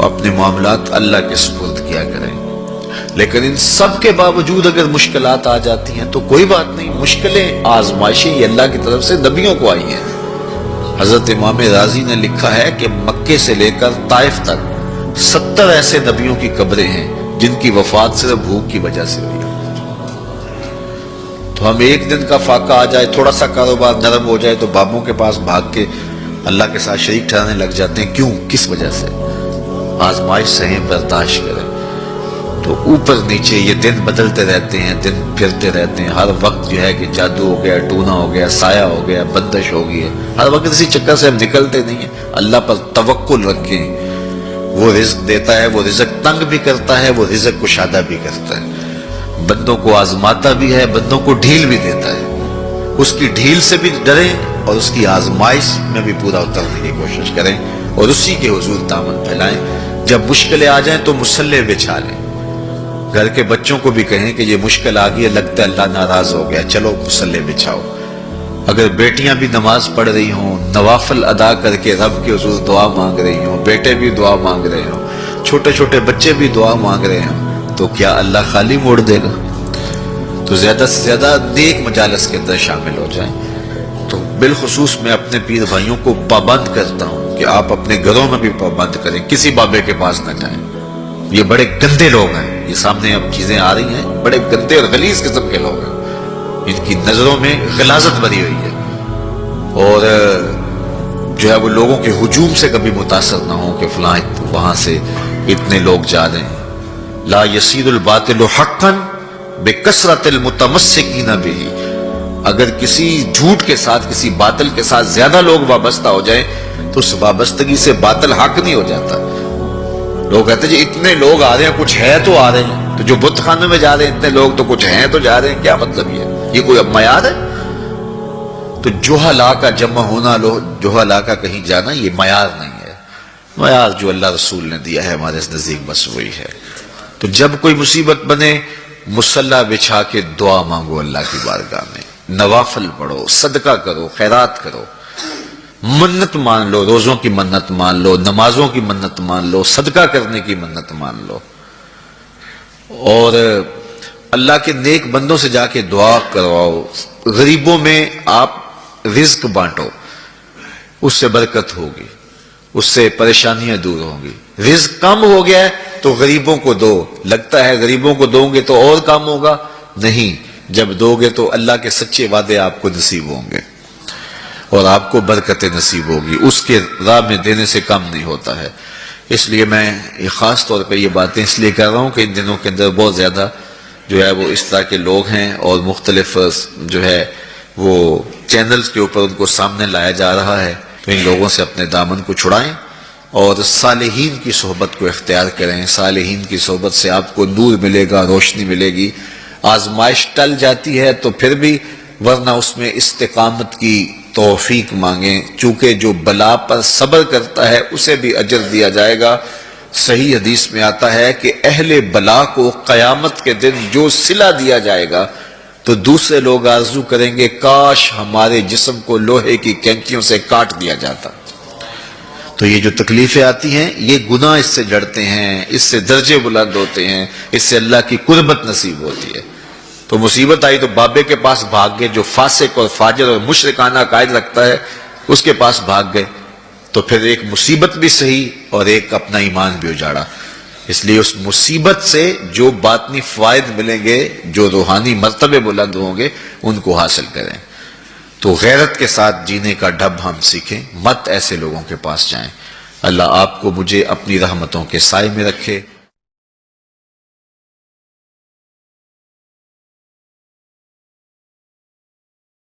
اپنے معاملات اللہ کے سپرد کیا کریں۔ لیکن ان سب کے باوجود اگر مشکلات آ جاتی ہیں تو کوئی بات نہیں، مشکلیں آزمائشیں یہ اللہ کی طرف سے نبیوں کو آئی ہیں۔ حضرت امام رازی نے لکھا ہے کہ مکے سے لے کر طائف تک 70 ایسے نبیوں کی قبریں ہیں جن کی وفات صرف بھوک کی وجہ سے ہوئی۔ تو ہم ایک دن کا فاقہ آ جائے، تھوڑا سا کاروبار نرم ہو جائے تو بابوں کے پاس بھاگ کے اللہ کے ساتھ شریک ٹھہرانے لگ جاتے ہیں۔ کیوں؟ کس وجہ سے؟ آزمائش سہیں، برداشت کریں۔ تو اوپر نیچے یہ دن بدلتے رہتے ہیں، دن پھرتے رہتے ہیں، ہر وقت جو ہے کہ جادو ہو گیا، ٹونا ہو گیا، سایہ ہو گیا، بندش ہو گئی ہے، ہر وقت اسی چکر سے ہم نکلتے نہیں ہیں۔ اللہ پر توکل رکھیں، وہ رزق دیتا ہے، وہ رزق تنگ بھی کرتا ہے، وہ رزق کشادہ بھی کرتا ہے، بندوں کو آزماتا بھی ہے، بندوں کو ڈھیل بھی دیتا ہے۔ اس کی ڈھیل سے بھی ڈریں اور اس کی آزمائش میں بھی پورا اترنے کی کوشش کریں اور اسی کے حضور دامن پھیلائیں۔ جب مشکلیں آ جائیں تو مصلح بچھا لیں، گھر کے بچوں کو بھی کہیں کہ یہ مشکل آ گئی ہے، لگتا ہے اللہ ناراض ہو گیا، چلو مصلح بچھاؤ۔ اگر بیٹیاں بھی نماز پڑھ رہی ہوں، نوافل ادا کر کے رب کے حضور دعا مانگ رہی ہوں، بیٹے بھی دعا مانگ رہے ہوں، چھوٹے چھوٹے بچے بھی دعا مانگ رہے ہوں، تو کیا اللہ خالی موڑ دے گا؟ تو زیادہ سے زیادہ نیک مجالس کے اندر شامل ہو جائیں۔ تو بالخصوص میں اپنے پیر بھائیوں کو پابند کرتا ہوں کہ آپ اپنے گھروں میں بھی پابند کریں، کسی بابے کے پاس نہ جائیں۔ یہ بڑے گندے لوگ ہیں، یہ سامنے اب چیزیں آ رہی ہیں، بڑے گندے اور غلیظ قسم کے لوگ ہیں، ان کی نظروں میں غلاظت بھری ہوئی ہے، اور جو ہے وہ لوگوں کے ہجوم سے کبھی متاثر نہ ہوں کہ فلاں وہاں سے اتنے لوگ جا رہے ہیں۔ لا یصیر الباطل حقا بکثرت المتمسکین بہ، اگر کسی جھوٹ کے ساتھ، کسی باطل کے ساتھ زیادہ لوگ وابستہ ہو جائیں تو اس وابستگی سے باطل حق نہیں ہو جاتا۔ لوگ کہتے ہیں جی اتنے لوگ آ رہے ہیں، کچھ ہے تو آ رہے ہیں، تو جو بت خانے میں جا رہے ہیں اتنے لوگ تو کچھ ہیں تو جا رہے ہیں، کیا مطلب یہ کوئی اب معیار ہے؟ تو جہلا کا جمع ہونا، جہلا کا کہیں جانا، یہ معیار نہیں ہے۔ معیار جو اللہ رسول نے دیا ہے ہمارے نزدیک بس وہی ہے۔ تو جب کوئی مصیبت بنے، مصلی بچھا کے دعا مانگو اللہ کی بارگاہ میں، نوافل پڑھو، صدقہ کرو، خیرات کرو، منت مان لو، روزوں کی منت مان لو، نمازوں کی منت مان لو، صدقہ کرنے کی منت مان لو، اور اللہ کے نیک بندوں سے جا کے دعا کرواؤ۔ غریبوں میں آپ رزق بانٹو، اس سے برکت ہوگی، اس سے پریشانیاں دور ہوں گی۔ رزق کم ہو گیا ہے تو غریبوں کو دو، لگتا ہے غریبوں کو دو گے تو اور کم ہوگا، نہیں، جب دو گے تو اللہ کے سچے وعدے آپ کو نصیب ہوں گے اور آپ کو برکت نصیب ہوگی، اس کے راہ میں دینے سے کم نہیں ہوتا ہے۔ اس لیے میں خاص طور پہ یہ باتیں اس لیے کر رہا ہوں کہ ان دنوں کے اندر بہت زیادہ جو ہے وہ اس طرح کے لوگ ہیں اور مختلف جو ہے وہ چینلز کے اوپر ان کو سامنے لایا جا رہا ہے، تو ان لوگوں سے اپنے دامن کو چھڑائیں اور صالحین کی صحبت کو اختیار کریں۔ صالحین کی صحبت سے آپ کو نور ملے گا، روشنی ملے گی۔ آزمائش ٹل جاتی ہے تو پھر بھی، ورنہ اس میں استقامت کی توفیق مانگیں، چونکہ جو بلا پر صبر کرتا ہے اسے بھی اجر دیا جائے گا۔ صحیح حدیث میں آتا ہے کہ اہل بلا کو قیامت کے دن جو صلہ دیا جائے گا تو دوسرے لوگ آرزو کریں گے کاش ہمارے جسم کو لوہے کی کینچیوں سے کاٹ دیا جاتا۔ تو یہ جو تکلیفیں آتی ہیں یہ گناہ اس سے جڑتے ہیں، اس سے درجے بلند ہوتے ہیں، اس سے اللہ کی قربت نصیب ہوتی ہے۔ تو مصیبت آئی تو بابے کے پاس بھاگ گئے، جو فاسق اور فاجر اور مشرکانہ عقائد رکھتا ہے اس کے پاس بھاگ گئے، تو پھر ایک مصیبت بھی صحیح اور ایک اپنا ایمان بھی اجاڑا۔ اس لیے اس مصیبت سے جو باطنی فوائد ملیں گے، جو روحانی مرتبے بلند ہوں گے، ان کو حاصل کریں۔ تو غیرت کے ساتھ جینے کا ڈھب ہم سیکھیں، مت ایسے لوگوں کے پاس جائیں۔ اللہ آپ کو مجھے اپنی رحمتوں کے سائے میں رکھے۔